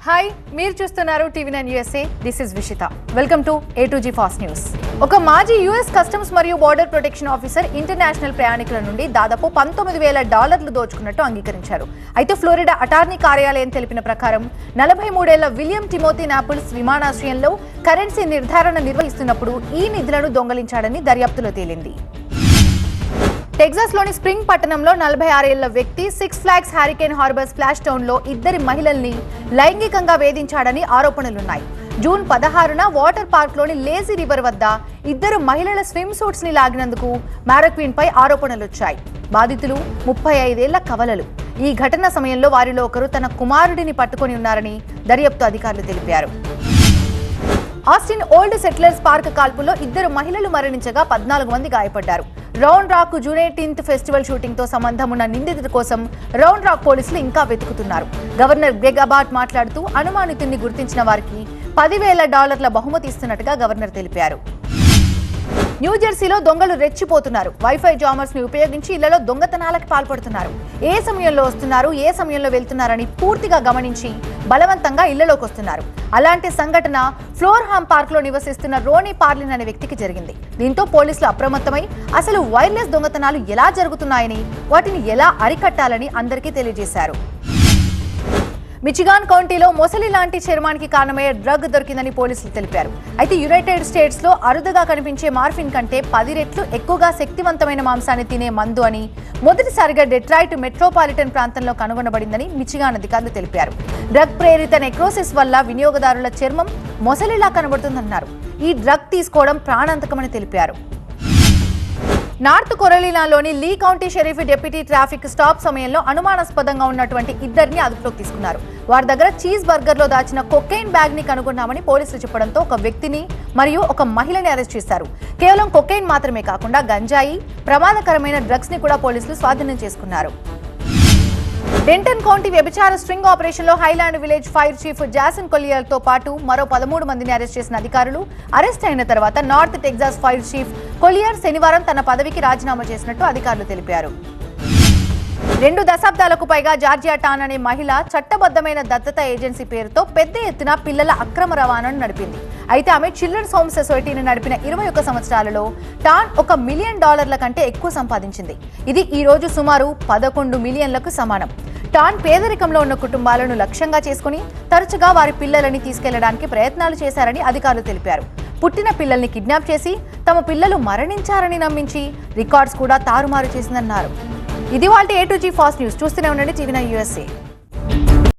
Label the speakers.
Speaker 1: Hi, మీరు చూస్తున్నారు టీవీ9 USA. This is Vishitha. Welcome to A2G fast news. ఒక మాజీ US కస్టమ్స్ మరియు బోర్డర్ ప్రొటెక్షన్ ఆఫీసర్ ఇంటర్నేషనల్ ప్రయాణికుల నుండి దాదాపు $19,000 దోచుకున్నట్టు అంగీకరించారు. అయితే ఫ్లోరిడా అటార్నీ కార్యాలయం తెలిపిన ప్రకారం 43 ఏళ్ల విలియం టిమోథీ నాపుల్స్ విమానాశ్రయంలో కరెన్సీ నిర్ధారణ నిర్వహిస్తున్నప్పుడు ఈ నిధులను దొంగలించాడని దర్యాప్తులో తేలింది. టెక్సాస్ లోని స్ప్రింగ్ పట్టణంలో 46 ఏళ్ల వ్యక్తి six flags hurricane harbour splash town లో ఇద్దరి మహిళల్ని లైంగికంగా వేధించాడని ఆరోపణలున్నాయి. జూన్ 16న వాటర్ పార్క్ లోని లేజీ రివర్ వద్ద ఇద్దరు మహిళల స్విమ్ సూట్స్ ని లాగినందుకు మ్యారక్వీన్ పై ఆరోపణలొచ్చాయి. బాధితులు 35 ఏళ్ల కవలలు. ఈ ఘటన సమయంలో వారిలో ఒకరు తన కుమారుడిని పట్టుకొని ఉన్నారని దర్యాప్తు అధికారులు తెలిపారు. ఆస్టిన్ ఓల్డ్ సెటిలర్స్ పార్క్ కాల్పుల్లో ఇద్దరు మహిళలు మరణించగా 14 మంది గాయపడ్డారు. రౌండ్ రాక్ జూనేటీన్త్ ఫెస్టివల్ షూటింగ్ తో సంబంధం ఉన్న నిందితుల కోసం రౌండ్ రాక్ పోలీసులు ఇంకా వెతుకుతున్నారు. గవర్నర్ గ్రెగ్ అబాట్ మాట్లాడుతూ అనుమానితుడిని గుర్తించిన వారికి $10,000 బహుమతి ఇస్తున్నట్టుగా గవర్నర్ తెలిపారు. న్యూజెర్సీలో దొంగలు రెచ్చిపోతున్నారు. వైఫై జామర్స్ ని ఉపయోగించి ఇళ్లలో దొంగతనాలకు పాల్పడుతున్నారు. ఏ సమయంలో వస్తున్నారు, ఏ సమయంలో వెళ్తున్నారని పూర్తిగా గమనించి బలవంతంగా ఇళ్లలోకి వస్తున్నారు. అలాంటి సంఘటన ఫ్లోర్హామ్ పార్క్ లో నివసిస్తున్న రోనీ పార్లిన్ అనే వ్యక్తికి జరిగింది. దీంతో పోలీసులు అప్రమత్తమై అసలు వైర్లెస్ దొంగతనాలు ఎలా జరుగుతున్నాయని, వాటిని ఎలా అరికట్టాలని అందరికీ తెలియజేశారు. మిచిగాన్ కౌంటీలో మొసలి లాంటి చర్మానికి కారణమయ్యే డ్రగ్ దొరికిందని పోలీసులు తెలిపారు. అయితే యునైటెడ్ స్టేట్స్ లో అరుదుగా కనిపించే మార్ఫిన్ కంటే 10 రెట్లు ఎక్కువగా శక్తివంతమైన మాంసాన్ని తినే మందు అని మొదటిసారిగా డెట్రాయిట్ మెట్రోపాలిటన్ ప్రాంతంలో కనుగొనబడిందని మిచిగాన్ అధికారులు తెలిపారు. డ్రగ్ ప్రేరిత నెక్రోసిస్ వల్ల వినియోగదారుల చర్మం మొసలిలా కనబడుతుందన్నారు. ఈ డ్రగ్ తీసుకోవడం ప్రాణాంతకమని తెలిపారు. నార్త్ కొరలినాలోని Lee county sheriff deputy traffic stop సమయంలో అనుమానాస్పదంగా ఉన్నటువంటి ఇద్దరిని అదుపులోకి తీసుకున్నారు. వారి దగ్గర చీజ్ బర్గర్ లో దాచిన కొకైన్ బ్యాగ్ ని కనుగొన్నామని పోలీసులు చెప్పడంతో ఒక వ్యక్తిని మరియు ఒక మహిళని అరెస్ట్ చేశారు. కేవలం కొకైన్ మాత్రమే కాకుండా గంజాయి, ప్రమాదకరమైన డ్రగ్స్ ని కూడా పోలీసులు స్వాధీనం చేసుకున్నారు. డెంటన్ కౌంటీ వ్యభిచార స్ట్రింగ్ ఆపరేషన్ లో Highland village fire chief Jason Collier తో పాటు మరో 13 మందిని అరెస్ట్ చేసిన అధికారులు అరెస్ట్ అయిన తర్వాత నార్త్ టెక్సాస్ ఫైర్ చీఫ్ కొలియర్ శనివారం తన పదవికి రాజీనామా చేసినట్టు అధికారులు తెలిపారు. 2 దశాబ్దాలకు పైగా జార్జియా టాన్ అనే మహిళ చట్టబద్ధమైన దత్తత ఏజెన్సీ పేరుతో పెద్ద ఎత్తున పిల్లల అక్రమ రవాణాను నడిపింది. అయితే ఆమె చిల్డ్రన్స్ హోమ్ సొసైటీని నడిపిన 21 సంవత్సరాలలో టాన్ $1 మిలియన్ కంటే ఎక్కువ సంపాదించింది. ఇది ఈ రోజు సుమారు 11 మిలియన్లకు సమానం. టాన్ పేదరికంలో ఉన్న కుటుంబాలను లక్ష్యంగా చేసుకుని తరచుగా వారి పిల్లలని తీసుకెళ్లడానికి ప్రయత్నాలు చేశారని అధికారులు తెలిపారు. పుట్టిన పిల్లల్ని కిడ్నాప్ చేసి తమ పిల్లలు మరణించారని నమ్మించి రికార్డ్స్ కూడా తారుమారు చేసిందన్నారు. ఇది వాళ్ళ A2G ఫాస్ట్ న్యూస్. చూస్తూనే ఉండండి టీవీ9 USA.